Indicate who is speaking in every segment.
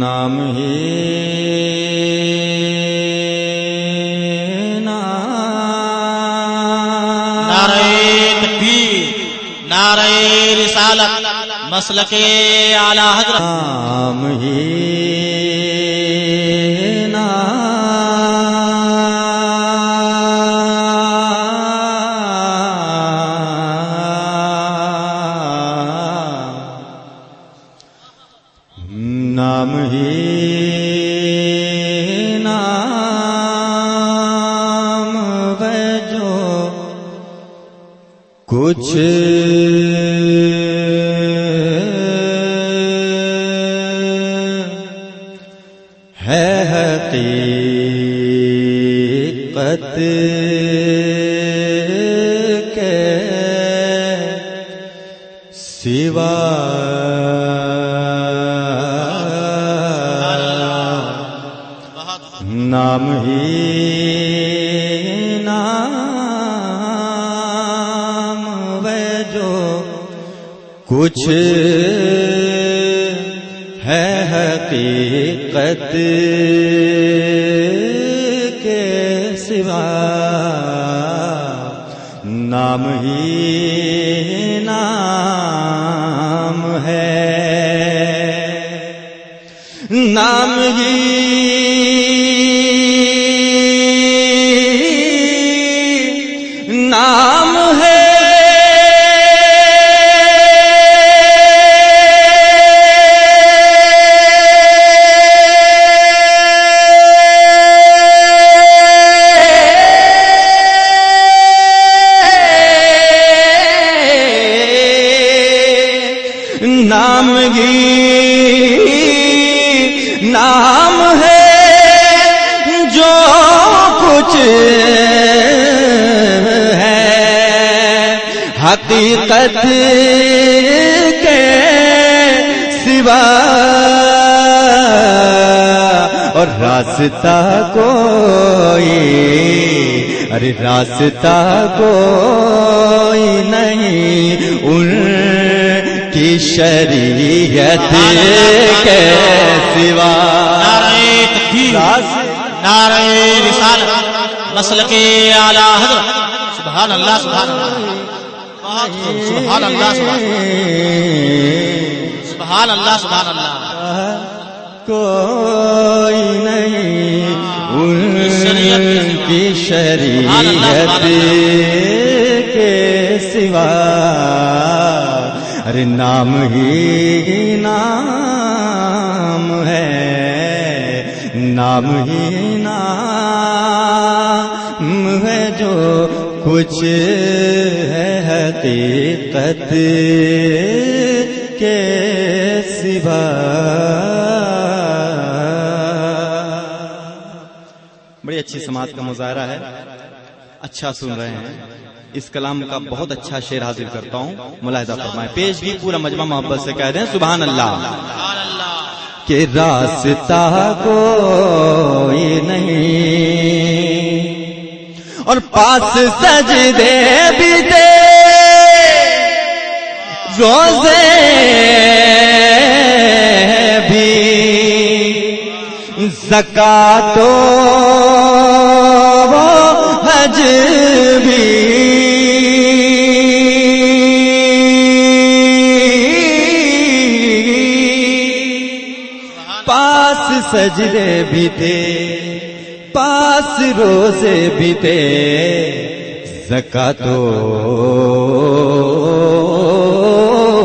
Speaker 1: نام ہی
Speaker 2: نعرہ تکبیر، نعرہ رسالت، مسلک اعلی حضرت.
Speaker 1: نام ہی نام ہی نام ہے جو کچھ ہے حقیقت کے سوا. نام ہی نام ہے جو کچھ ہے حقیقت کے سوا. نام ہی نام ہے، نام ہی نام ہے. نام ہی نام ہے جو کچھ حقیقت کے سوا. اور راستہ کوئی، ارے راستہ کوئی نہیں ان کی شریعت کے سوا.
Speaker 2: نعرہ تکبیر، نعرہ رسالت، مسلک اعلی حضرت. سبحان اللہ، سبحان اللہ، سبحان اللہ، سبحان اللہ، سبحان اللہ.
Speaker 1: کوئی نہیں ان کی شریعت کے سوا. ارے نام ہی نام ہے، نام ہی نام ہے جو کچھ ہے حقیقت کے سوا. بڑی اچھی سماعت کا مظاہرہ ہے، اچھا سن رہے ہیں. اس کلام کا بہت اچھا شعر حاضر کرتا ہوں، ملاحظہ فرمائیں. پیش بھی پورا مجمع محبت سے کہہ دیں سبحان اللہ. کہ راستہ کوئی نہیں اور پاس سجدے بھی دے، روزے بھی، زکات و حج بھی، پاس سجدے بھی تھے، پاس روزے بھی تھے، زکات و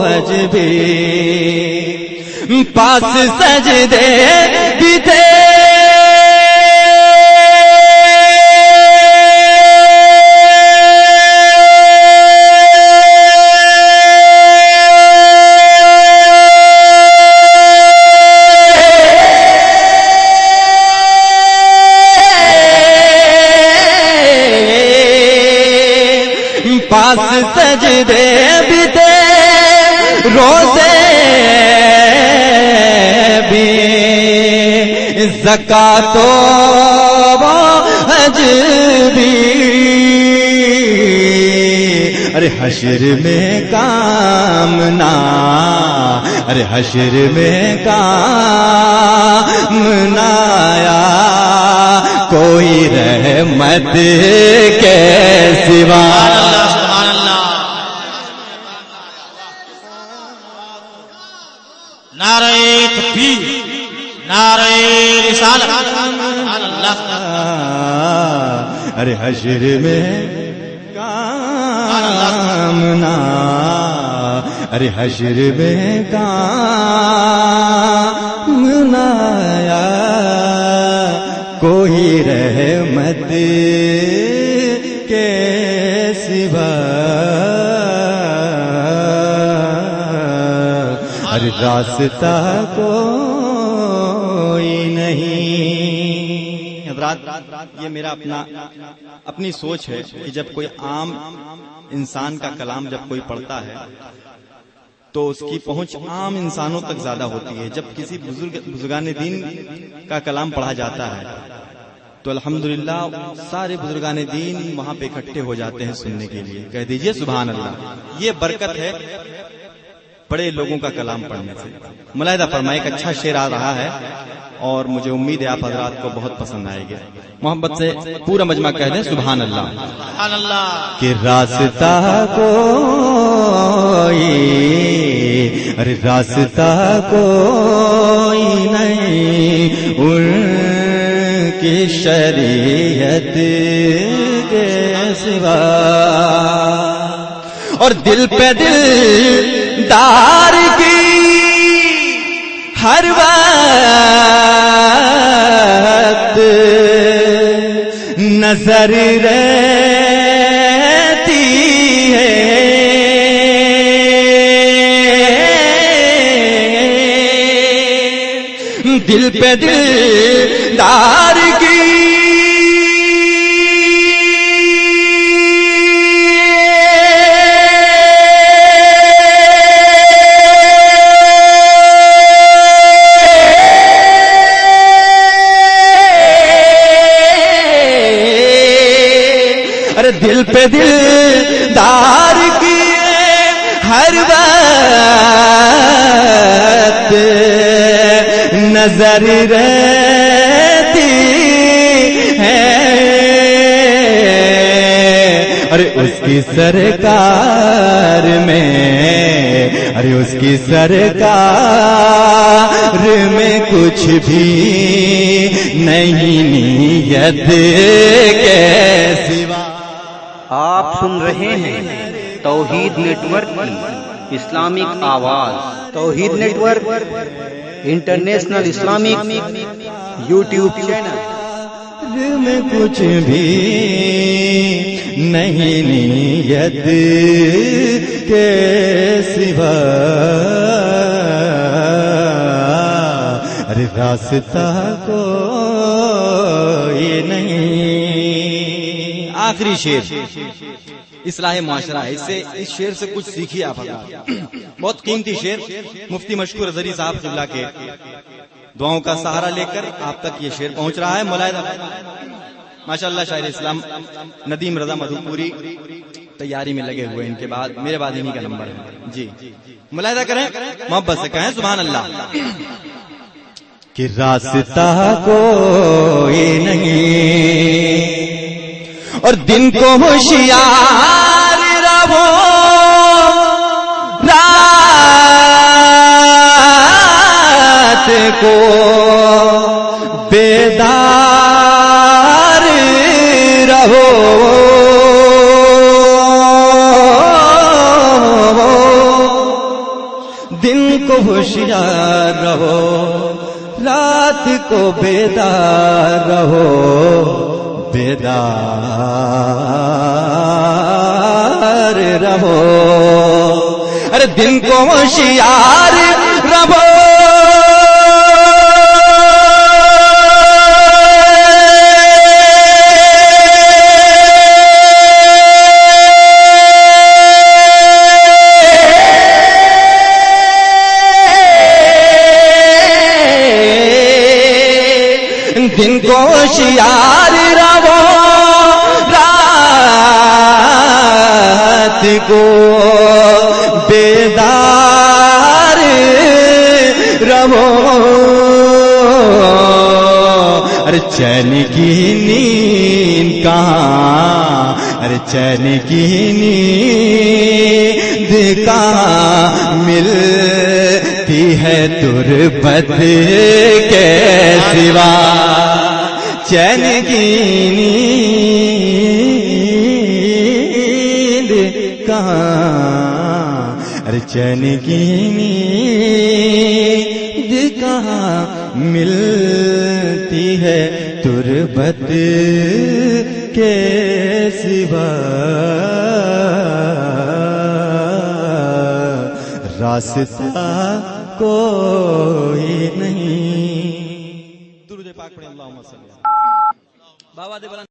Speaker 1: حج بھی، پاس سجدے بھی تھے. پاس سجدے بھی تھے، روزے بھی، زکات و حج بھی. ارے حشر میں کام نہ ارے حشر میں کام نہ آیا کوئی رحمت کے سوا.
Speaker 2: سبحان اللہ. نعرہ تکبیر، نعرہ رسالت. سبحان اللہ.
Speaker 1: ارے حشر میں کام نہ، ارے حشر میں کام نہ آیا کوئی رحمت کے سوا. ارے راستہ کوئی نہیں. حضرات یہ میرا اپنی سوچ ہے کہ جب کوئی عام انسان کا کلام جب کوئی پڑھتا ہے تو اس کی پہنچ عام انسانوں تک زیادہ ہوتی ہے. جب کسی بزرگان دین کا کلام پڑھا جاتا ہے تو الحمدللہ سارے بزرگان دین وہاں پہ اکٹھے ہو جاتے ہیں سننے کے لیے. کہہ دیجئے سبحان اللہ. یہ برکت ہے بڑے لوگوں کا کلام پڑھنے سے. ملاحظہ فرمائے ایک اچھا شعر آ رہا ہے اور مجھے امید ہے آپ حضرات کو بہت پسند آئے گا. محبت سے پورا مجمع کہہ دیں سبحان اللہ.
Speaker 2: سبحان اللہ.
Speaker 1: کہ راستہ کوئی، ارے راستہ کوئی نہیں ان کی شریعت کے سوا. اور دل پہ دل دار کی ہر وقت نظر رہتی ہے. دل پہ دل دار کی دل پہ دل دار کی ہر وقت نظر رہتی ہے. ارے اس کی سرکار میں، ارے اس کی سرکار میں کچھ بھی نہیں نیت کے سوا.
Speaker 3: آپ سن رہے ہیں توحید نیٹ ورک کی اسلامک آواز. Tauheed network international Islamic YouTube channel.
Speaker 1: میں کچھ بھی نہیں نیت کے سوا. ارے راستہ کوئی نہیں. آخری شعر اصلاح معاشرہ ہے. اس شعر سے کچھ سیکھیے آپ. بہت قیمتی شعر مفتی مشکور ازہری صاحب اللہ کے دعاؤں کا سہارا لے کر آپ تک یہ شعر پہنچ رہا ہے. ملاحظہ ماشاءاللہ شاعر اسلام ندیم رضا مدھوپوری تیاری میں لگے ہوئے. ان کے بعد میرے بعد انہی کا نمبر ہے. جی ملاحظہ کریں، محبت سے کہیں سبحان اللہ. کہ راستہ کوئی نہیں اور دن کو ہوشیار رہو، رات کو بیدار رہو. دن کو ہوشیار رہو، رات کو بیدار رہو. بیدار رہو، ارے دن کو ہوشیار رہو. دن کو ہوشیار رہو، رات کو بیدار وہ ارے چین کی نیند کہاں، ارے چین کی نیند کہاں ملتی ہے تربت کے سوا، چین کی نیند کہاں، ارے چین کی نیند کہاں ملتی ہے تربت کے سوا، راستہ کوئی نہیں۔ درود پاک پڑھیں، اللہم صلی اللہ۔